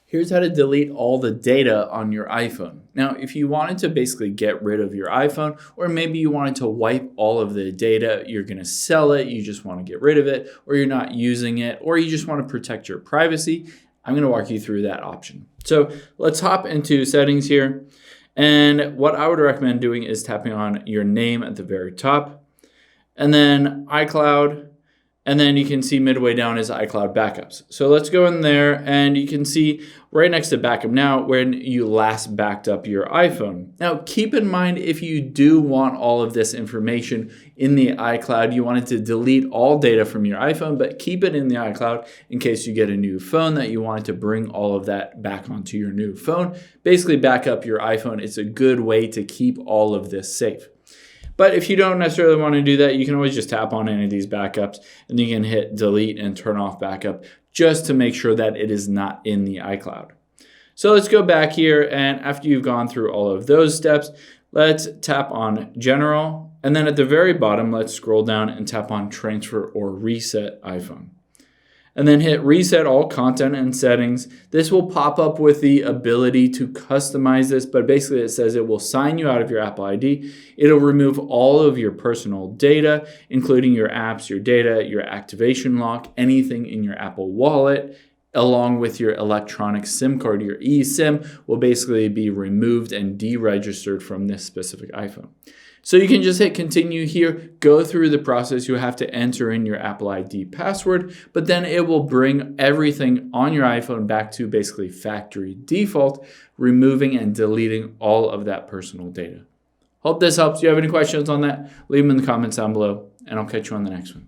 Here's how to delete all the data on your iPhone. Now, if you wanted to basically get rid of your iPhone, or maybe you wanted to wipe all of the data, you're going to sell it, you just want to get rid of it, or you're not using it, or you just want to protect your privacy, I'm going to walk you through that option. So let's hop into settings here. And what I would recommend doing is tapping on your name at the very top, and then iCloud. And then you can see midway down is iCloud backups. So let's go in there and you can see right next to backup now when you last backed up your iPhone. Now keep in mind, if you do want all of this information in the iCloud, you wanted to delete all data from your iPhone, but keep it in the iCloud in case you get a new phone that you wanted to bring all of that back onto your new phone. Basically back up your iPhone. It's a good way to keep all of this safe. But if you don't necessarily want to do that, you can always just tap on any of these backups and you can hit delete and turn off backup just to make sure that it is not in the iCloud. So let's go back here, and after you've gone through all of those steps, let's tap on general, and then at the very bottom, let's scroll down and tap on transfer or reset iPhone. And then hit reset all content and settings. This will pop up with the ability to customize this, but basically it says it will sign you out of your Apple ID. It'll remove all of your personal data, including your apps, your data, your activation lock, anything in your Apple Wallet, along with your electronic SIM card. Your eSIM will basically be removed and deregistered from this specific iPhone. So you can just hit continue here, go through the process. You have to enter in your Apple ID password, but then it will bring everything on your iPhone back to basically factory default, removing and deleting all of that personal data. Hope this helps. If you have any questions on that, leave them in the comments down below, and I'll catch you on the next one.